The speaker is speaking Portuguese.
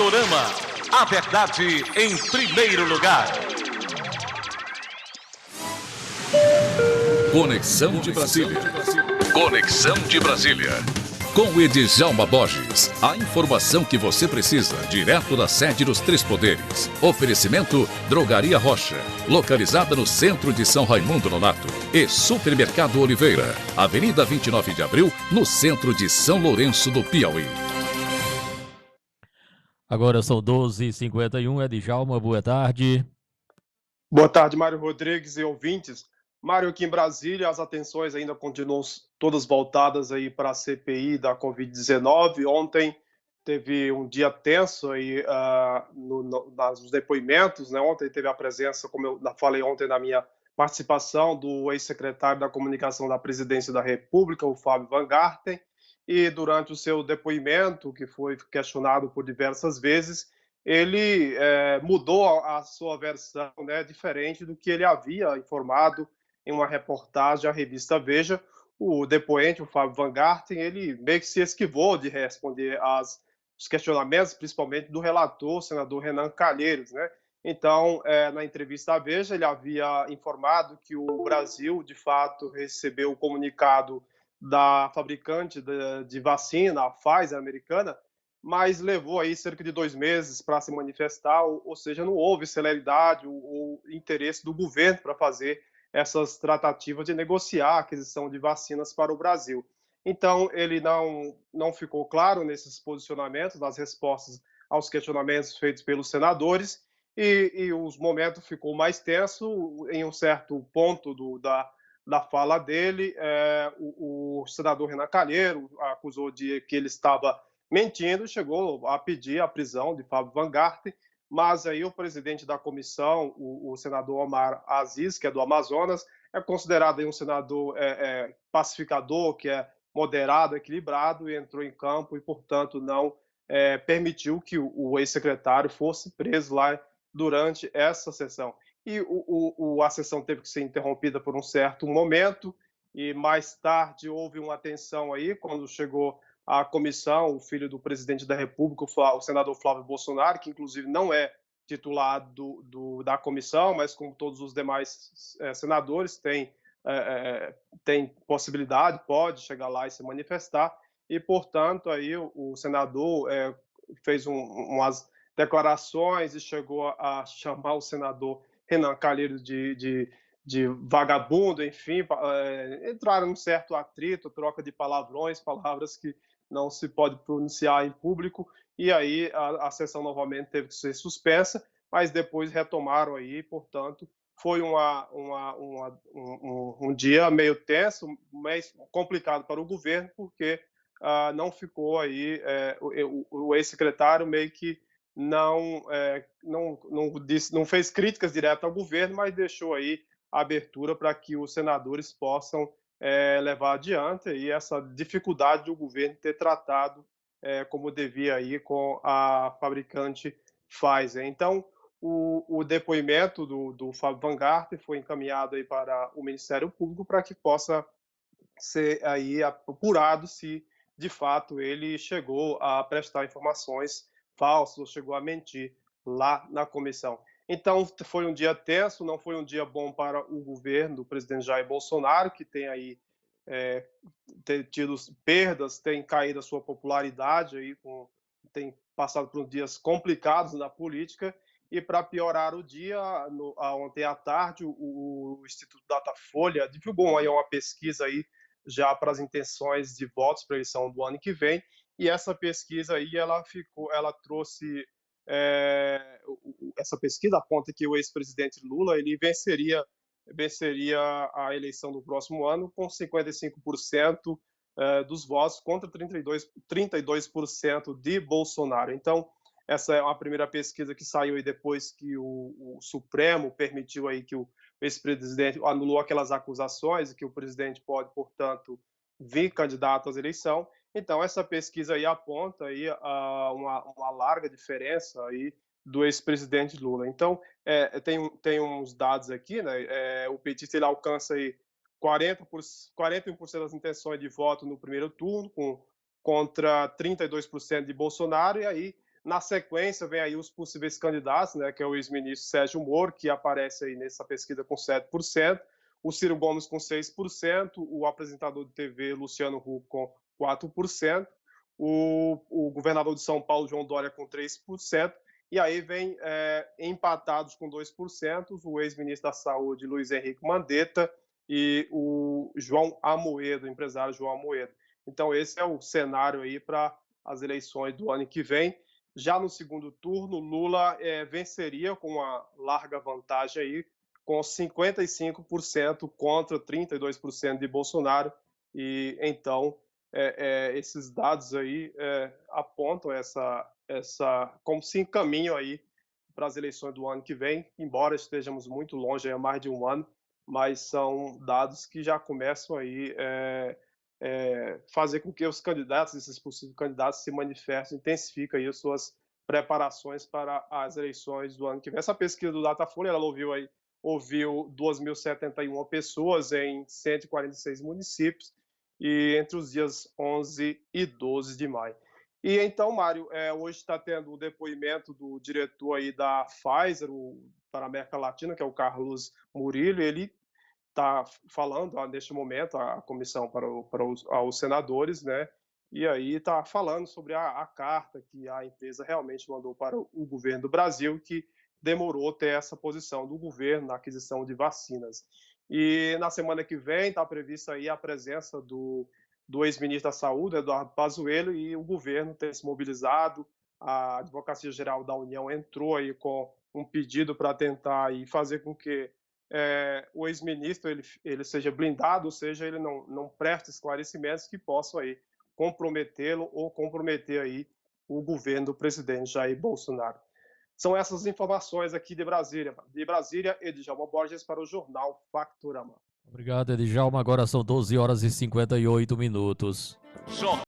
Autorama, a verdade em primeiro lugar. Conexão de Brasília. Conexão de Brasília. Com Edjalma Borges. A informação que você precisa, direto da sede dos Três Poderes. Oferecimento Drogaria Rocha, localizada no centro de São Raimundo Nonato. E Supermercado Oliveira, Avenida 29 de Abril, no centro de São Lourenço do Piauí. Agora são 12h51, Edjalma, boa tarde. Boa tarde, Mário Rodrigues e ouvintes. Mário, aqui em Brasília, as atenções ainda continuam todas voltadas aí para a CPI da Covid-19. Ontem teve um dia tenso aí nos depoimentos, né? Ontem teve a presença, como eu falei ontem na minha participação, do ex-secretário da Comunicação da Presidência da República, o Fábio Van Garten, e durante o seu depoimento, que foi questionado por diversas vezes, ele mudou a sua versão, né, diferente do que ele havia informado em uma reportagem à revista Veja. O depoente, o Fábio Van Garten, ele meio que se esquivou de responder os questionamentos, principalmente do relator, o senador Renan Calheiros, né? Então, na entrevista à Veja, ele havia informado que o Brasil, de fato, recebeu o comunicado da fabricante de vacina, a Pfizer americana, mas levou aí cerca de 2 meses para se manifestar, ou seja, não houve celeridade ou interesse do governo para fazer essas tratativas de negociar a aquisição de vacinas para o Brasil. Então, ele não ficou claro nesses posicionamentos, nas respostas aos questionamentos feitos pelos senadores, e o momento ficou mais tenso em um certo ponto da fala dele. O senador Renan Calheiro acusou de que ele estava mentindo, chegou a pedir a prisão de Fábio Van Garten, mas aí o presidente da comissão, o senador Omar Aziz, que é do Amazonas, é considerado aí um senador pacificador, que é moderado, equilibrado, e entrou em campo e, portanto, não permitiu que o ex-secretário fosse preso lá durante essa sessão. E a sessão teve que ser interrompida por um certo momento, e mais tarde houve uma tensão aí, quando chegou a comissão, o filho do presidente da República, o senador Flávio Bolsonaro, que inclusive não é titular da comissão, mas como todos os demais senadores, tem possibilidade, pode chegar lá e se manifestar, e, portanto, aí o senador fez umas declarações e chegou a chamar o senador Renan Calheiros de vagabundo, enfim, entraram num certo atrito, troca de palavrões, palavras que não se pode pronunciar em público, e aí a sessão novamente teve que ser suspensa, mas depois retomaram aí, portanto, foi um dia meio tenso, mas complicado para o governo, porque não ficou aí, o ex-secretário meio que não fez críticas diretas ao governo, mas deixou aí a abertura para que os senadores possam levar adiante e essa dificuldade do governo ter tratado como devia aí com a fabricante Pfizer. Então, o depoimento do Fábio Van Garten foi encaminhado aí para o Ministério Público para que possa ser aí apurado se de fato ele chegou a prestar informações falsas ou chegou a mentir lá na comissão. Então, foi um dia tenso, não foi um dia bom para o governo do presidente Jair Bolsonaro, que tem aí tem tido perdas, tem caído a sua popularidade, aí, tem passado por dias complicados na política, e para piorar o dia, ontem à tarde, o Instituto Datafolha divulgou aí uma pesquisa aí já para as intenções de votos para a eleição do ano que vem, e essa pesquisa aí, ela trouxe essa pesquisa aponta que o ex-presidente Lula ele venceria a eleição do próximo ano com 55% dos votos contra 32% de Bolsonaro. Então, essa é a primeira pesquisa que saiu aí depois que o Supremo permitiu aí que o ex-presidente anulou aquelas acusações e que o presidente pode, portanto, vir candidato às eleições. Então, essa pesquisa aí aponta aí uma larga diferença aí do ex-presidente Lula. Então, tem uns dados aqui, né? O petista ele alcança aí 41% das intenções de voto no primeiro turno, contra 32% de Bolsonaro, e aí Na sequência, vem aí os possíveis candidatos, né, que é o ex-ministro Sérgio Moro, que aparece aí nessa pesquisa com 7%, o Ciro Gomes com 6%, o apresentador de TV Luciano Huck com 4%, o governador de São Paulo, João Dória, com 3%, e aí vem empatados com 2%, o ex-ministro da Saúde, Luiz Henrique Mandetta, e o João Amoedo, o empresário João Amoedo. Então, esse é o cenário aí para as eleições do ano que vem. Já no segundo turno, Lula venceria com uma larga vantagem aí, com 55% contra 32% de Bolsonaro. E então, esses dados aí apontam como se encaminham aí para as eleições do ano que vem, embora estejamos muito longe, há mais de um ano, mas são dados que já começam aí fazer com que os candidatos, esses possíveis candidatos, se manifestem, intensifiquem aí as suas preparações para as eleições do ano que vem. Essa pesquisa do Datafolha, ela ouviu 2.071 pessoas em 146 municípios, e entre os dias 11 e 12 de maio. E então, Mário, hoje está tendo o depoimento do diretor aí da Pfizer para a América Latina, que é o Carlos Murillo. Ele está falando neste momento a comissão aos senadores, né? E aí está falando sobre a carta que a empresa realmente mandou para o governo do Brasil, que demorou ter essa posição do governo na aquisição de vacinas. E na semana que vem está prevista aí a presença do ex-ministro da Saúde, Eduardo Pazuello, e o governo tem se mobilizado. A Advocacia Geral da União entrou aí com um pedido para tentar aí fazer com que o ex-ministro ele seja blindado, ou seja, ele não preste esclarecimentos que possam aí comprometê-lo ou comprometer aí o governo do presidente Jair Bolsonaro. São essas informações aqui de Brasília. De Brasília, Edjalma Borges para o Jornal Facturama. Obrigado, Edjalma. Agora são 12 horas e 58 minutos.